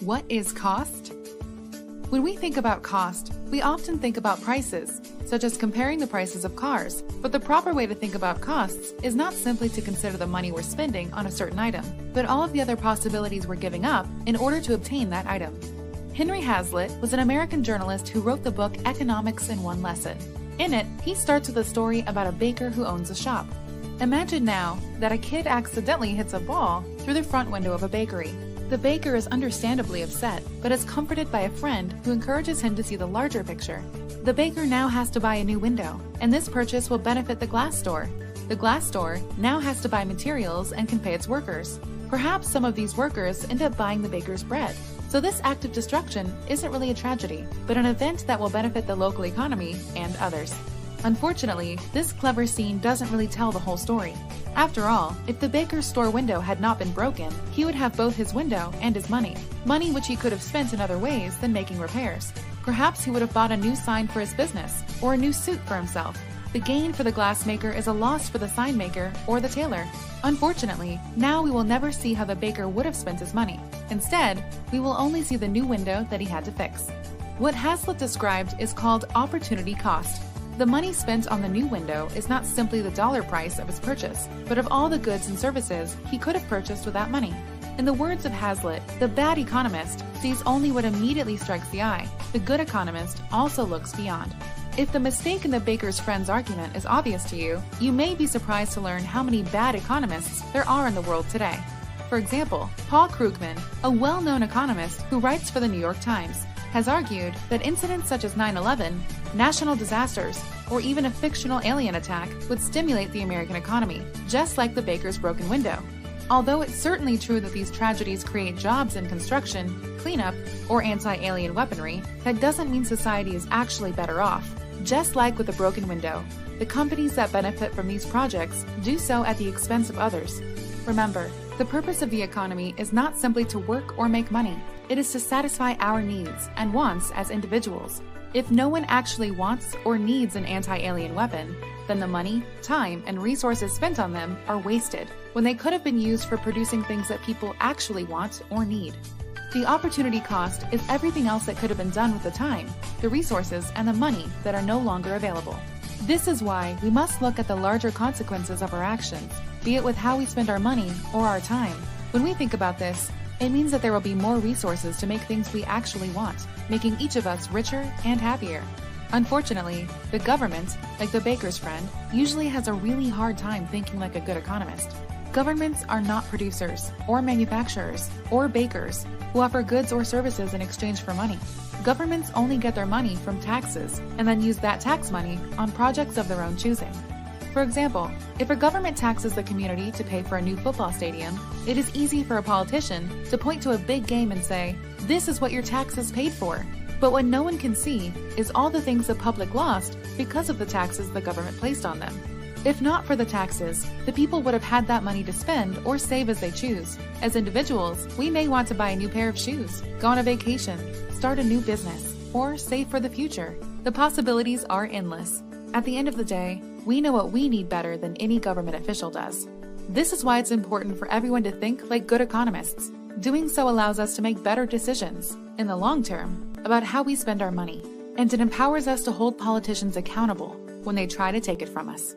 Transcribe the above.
What is cost? When we think about cost, we often think about prices, such as comparing the prices of cars, but the proper way to think about costs is not simply to consider the money we're spending on a certain item, but all of the other possibilities we're giving up in order to obtain that item. Henry Hazlitt was an American journalist who wrote the book Economics in One Lesson. In it, he starts with a story about a baker who owns a shop. Imagine now that a kid accidentally hits a ball through the front window of a bakery. The baker is understandably upset, but is comforted by a friend who encourages him to see the larger picture. The baker now has to buy a new window, and this purchase will benefit the glass store. The glass store now has to buy materials and can pay its workers. Perhaps some of these workers end up buying the baker's bread. So this act of destruction isn't really a tragedy, but an event that will benefit the local economy and others. Unfortunately, this clever scene doesn't really tell the whole story. After all, if the baker's store window had not been broken, he would have both his window and his money which he could have spent in other ways than making repairs. Perhaps he would have bought a new sign for his business, or a new suit for himself. The gain for the glass maker is a loss for the sign maker or the tailor. Unfortunately, now we will never see how the baker would have spent his money. Instead, we will only see the new window that he had to fix. What Hazlitt described is called opportunity cost. The money spent on the new window is not simply the dollar price of his purchase, but of all the goods and services he could have purchased with that money. In the words of Hazlitt, the bad economist sees only what immediately strikes the eye. The good economist also looks beyond. If the mistake in the baker's friend's argument is obvious to you, you may be surprised to learn how many bad economists there are in the world today. For example, Paul Krugman, a well-known economist who writes for the New York Times, has argued that incidents such as 9/11, national disasters, or even a fictional alien attack would stimulate the American economy, just like the baker's broken window. Although it's certainly true that these tragedies create jobs in construction, cleanup, or anti-alien weaponry, that doesn't mean society is actually better off. Just like with the broken window, the companies that benefit from these projects do so at the expense of others. Remember, the purpose of the economy is not simply to work or make money. It is to satisfy our needs and wants as individuals. If no one actually wants or needs an anti-alien weapon, then the money, time, and resources spent on them are wasted when they could have been used for producing things that people actually want or need. The opportunity cost is everything else that could have been done with the time, the resources, and the money that are no longer available. This is why we must look at the larger consequences of our actions, be it with how we spend our money or our time. When we think about this, it means that there will be more resources to make things we actually want, making each of us richer and happier. Unfortunately, the government, like the baker's friend, usually has a really hard time thinking like a good economist. Governments are not producers, or manufacturers, or bakers who offer goods or services in exchange for money. Governments only get their money from taxes and then use that tax money on projects of their own choosing. For example, if a government taxes the community to pay for a new football stadium, it is easy for a politician to point to a big game and say, "This is what your taxes paid for." But what no one can see is all the things the public lost because of the taxes the government placed on them. If not for the taxes, the people would have had that money to spend or save as they choose. As individuals, we may want to buy a new pair of shoes, go on a vacation, start a new business, or save for the future. The possibilities are endless. At the end of the day, we know what we need better than any government official does. This is why it's important for everyone to think like good economists. Doing so allows us to make better decisions, in the long term, about how we spend our money, and it empowers us to hold politicians accountable when they try to take it from us.